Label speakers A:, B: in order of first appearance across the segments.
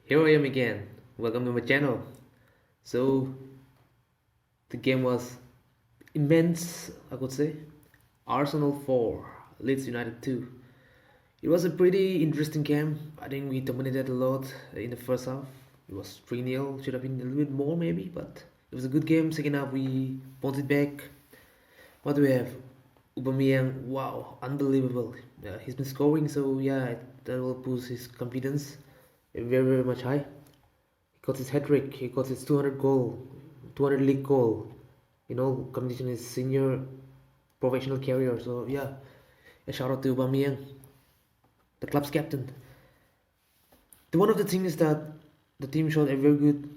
A: Here I am again. Welcome to my channel. So the game was immense, I could say. Arsenal 4, Leeds United 2. It was a pretty interesting game. I think we dominated a lot in the first half. It was 3-0, should have been a little bit more maybe, but it was a good game. Second half we bounced it back. What do we have? Aubameyang, wow, unbelievable. He's been scoring, so yeah, that will boost his confidence very much high. He got his hat trick. He got his 200 league goal. You know, competition is senior professional career. So yeah, a shout out to Aubameyang, the club's captain. One of the things is that the team showed a very good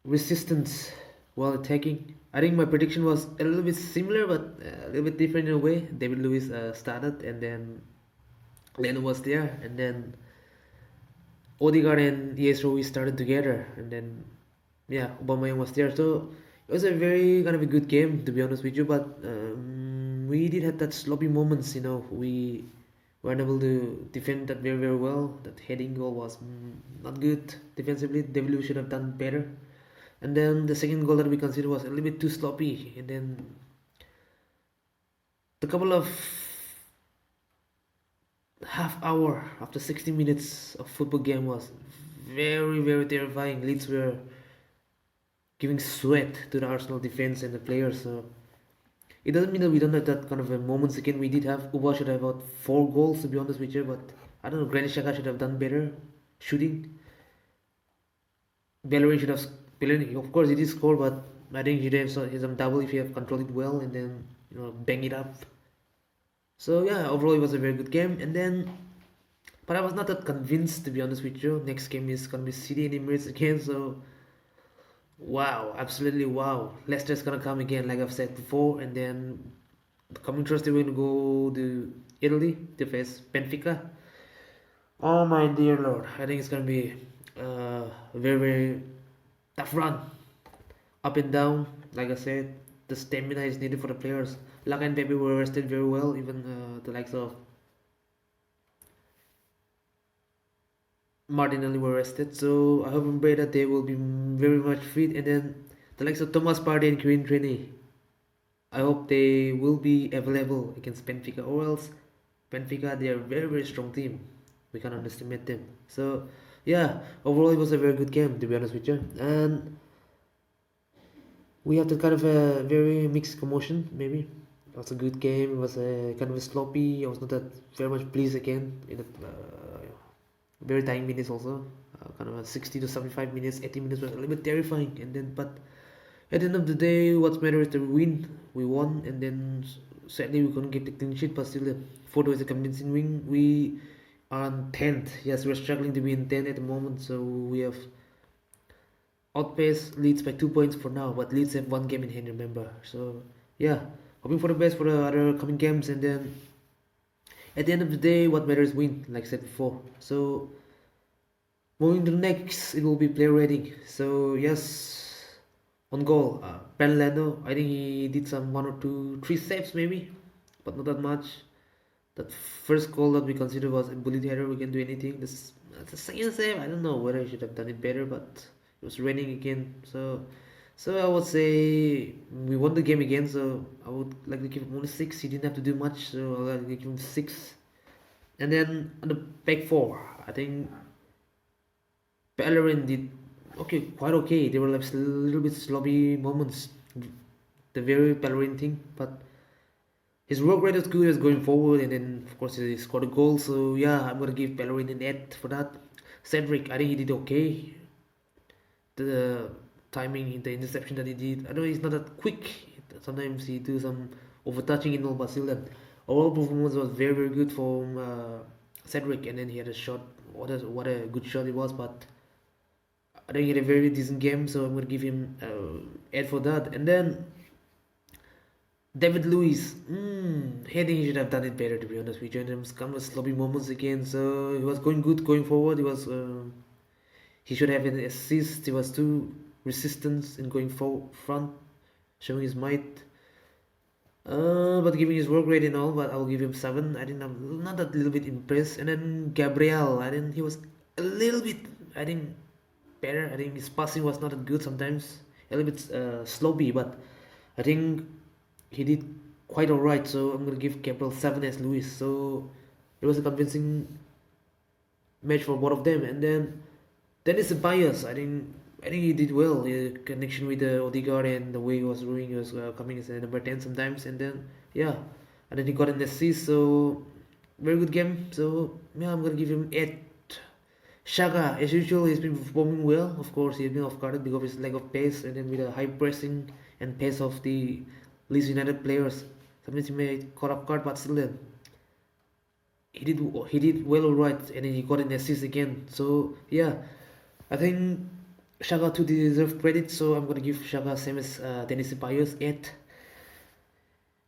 A: resistance while attacking. I think my prediction was a little bit similar, but a little bit different in a way. David Luiz started, and then Leno was there, and then Odegaard and Yesro started together, and then yeah, Aubameyang was there. So it was a very kind of a good game, to be honest with you. But we did have that sloppy moments. You know, we were unable to defend that very well. That heading goal was not good defensively. David Luiz should have done better. And then the second goal that we considered was a little bit too sloppy. And then the couple of half hour after 60 minutes of football game was very terrifying. Leeds were giving sweat to the Arsenal defense and the players. So it doesn't mean that we don't have that kind of a moments again. We did have Uba should have had 4 goals, to be honest with you, but I don't know. Granit Xhaka should have done better shooting. Bellerin should have. Bellerin, of course, he did score, but I think he should have some double if you have controlled it well and then bang it up. So yeah, overall it was a very good game. And then, but I was not that convinced, to be honest with you. Next game is gonna be City and Emirates again. So wow, absolutely wow. Leicester's gonna come again, like I've said before, and then coming Thursday we're gonna go to Italy to face Benfica. Oh my dear Lord, I think it's gonna be a very tough run, up and down. Like I said, the stamina is needed for the players. Laka and Pepe were rested very well, even the likes of Martinelli were rested. So I hope and pray that they will be very much fit. And then the likes of Thomas Partey and Kieran Tierney, I hope they will be available against Benfica, or else Benfica, they are a very strong team. We can't underestimate them. So yeah, overall it was a very good game, to be honest with you. And we had a kind of a very mixed commotion, maybe. It was a good game. It was a kind of a sloppy. I was not that very much pleased again in the very dying minutes also. Kind of a 60 to 75 minutes, 80 minutes was a little bit terrifying. And then, but at the end of the day, what matters is the win. We won, and then sadly we couldn't get the clean sheet, but still the photo is a convincing win. We are on 10th. Yes, we're struggling to be in 10th at the moment, so we have outpaced Leeds by 2 points for now, but Leeds have 1 game in hand, remember. So yeah, hoping for the best for the other coming games, and then at the end of the day, what matters is win, like I said before. So moving to the next, it will be player rating. So yes, on goal, Ben Leno, I think he did some 1 or 2, 3 saves maybe, but not that much. That first goal that we considered was a bullet header. We can do anything. The second save, I don't know whether I should have done it better, but it was raining again. So I would say we won the game again. So I would like to give him only 6. He didn't have to do much, so I'll like to give him 6. And then on the back 4, I think Bellerin did quite okay. There were like a little bit sloppy moments, the very Bellerin thing, but his work rate is good as going forward, and then of course he scored a goal. So yeah, I'm gonna give Bellerin an 8 for that. Cedric, I think he did okay. The timing, the interception that he did, I know he's not that quick. Sometimes he do some overtouching in all, but still, that overall performance was very good from Cedric. And then he had a shot. What a good shot it was. But I think he had a very decent game, so I'm gonna give him 8 for that. And then David Luiz, I think he should have done it better, to be honest with you. And there was kind of sloppy moments again. So he was going good going forward. He should have an assist. He was too resistant in going front, showing his might. But giving his work rate and all, but I'll give him 7. I think I'm not that little bit impressed. And then Gabriel, I think he was a little bit I think better. I think his passing was not that good sometimes, a little bit sloppy, but I think he did quite alright. So I'm gonna give Gabriel 7 as Luis. So it was a convincing match for both of them. And then Dennis Ceballos, I think he did well. The connection with the Odegaard and the way he was doing, he was coming as a number 10 sometimes. And then yeah, and then he got an assist. So very good game. So yeah, I'm gonna give him 8. Shaka, as usual, he's been performing well. Of course, he's been off guarded because of his lack of pace, and then with the high pressing and pace of the Leeds United players, sometimes he may caught off guard, but still then he did well alright, and then he got an assist again. So yeah, I think Shaka too deserve credit. So I'm gonna give Shaka same as Dennis Ceballos 8,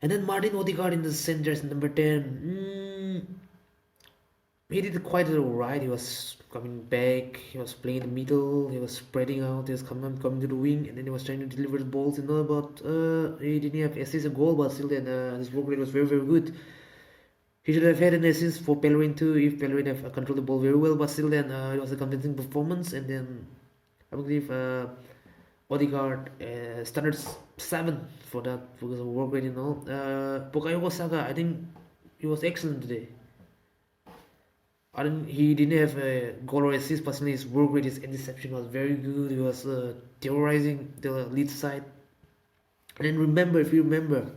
A: and then Martin Odegaard in the centers number 10. He did quite alright. He was coming back. He was playing in the middle. He was spreading out. He was coming to the wing, and then he was trying to deliver the balls. But he didn't have assist a goal. But still, then his work rate was very very good. He should have had an assist for Pellerin too if Pellerin have controlled the ball very well. But still, then it was a convincing performance. And then I believe Odegaard standard 7 for that because of work rate and all. Bukayo Saka, I think he was excellent today. He didn't have a goal or assist, but his work rate, his interception was very good. He was terrorizing the lead side. And then remember, if you remember,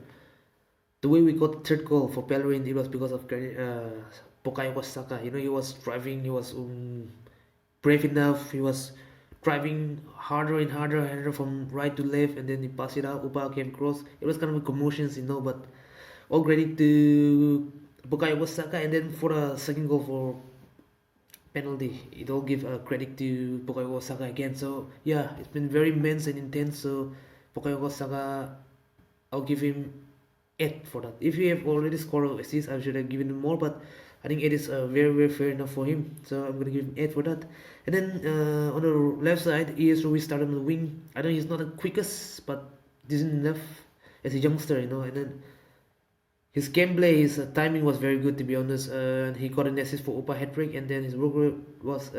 A: the way we got the third goal for Pellerin, it was because of Bukayo Saka. He was driving, he was brave enough, he was driving harder and harder and harder from right to left, and then he passed it out, Upa came across. It was kind of a commotions, but all credit to Bukayo Saka. And then for the second goal for penalty, it all give credit to Bukayo Saka again. So yeah, it's been very immense and intense. So Bukayo Saka, I'll give him 8 for that. If he have already scored assists, I should have given him more, but I think 8 is very very fair enough for him. So I'm gonna give him 8 for that. And then on the left side, ES Ruiz started on the wing. I know he's not the quickest, but decent enough as a youngster, and then his gameplay, his timing was very good, to be honest. He got an assist for Upa hat-trick, and then his work rate was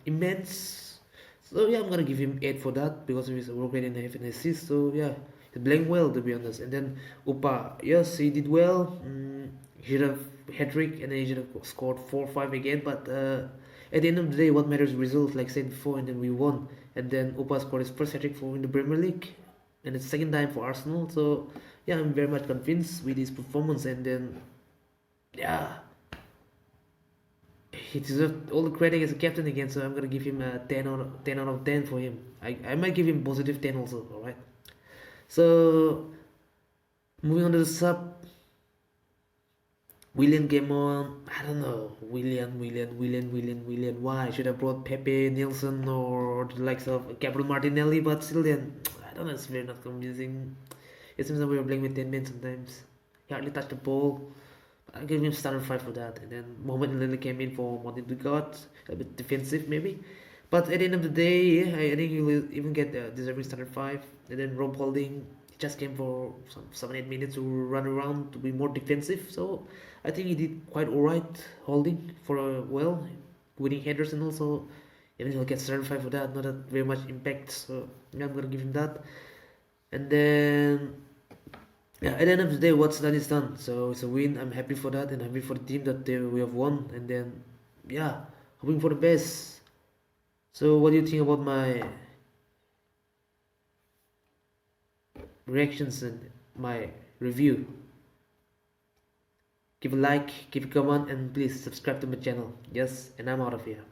A: immense. So yeah, I'm gonna give him 8 for that because of his work rate and an assist. So yeah, he's playing well, to be honest. And then Upa, yes, he did well. He should have hat-trick, and then he should have scored 4-5 again. But at the end of the day, what matters is results, like I said before, and then we won. And then Upa scored his first hat-trick in the Premier League, and it's second time for Arsenal. So yeah, I'm very much convinced with his performance. And then yeah, he deserved all the credit as a captain again. So I'm gonna give him a 10 out of 10 for him. I might give him positive 10 also. All right. So moving on to the sub, Willian came on. I don't know, Willian. Why should I brought Pepe, Nielsen, or the likes of Gabriel Martinelli? But still, then I don't know. It's very not convincing. It seems that we were playing with 10 men sometimes. He hardly touched the ball. But I give him standard 5 for that. And then Mohamed Lily came in for Martin Odegaard, a bit defensive maybe. But at the end of the day, yeah, I think he will even get deserving standard 5. And then Rob Holding, he just came for some 7-8 minutes to run around to be more defensive. So I think he did quite alright, Holding, for winning headers and also. And then he'll get standard 5 for that. Not that very much impact. So yeah, I'm gonna give him that. And then yeah, at the end of the day, what's done is done. So it's a win. I'm happy for that, and happy for the team that we have won. And then yeah, hoping for the best. So what do you think about my reactions and my review? Give a like, give a comment, and please subscribe to my channel. Yes, and I'm out of here.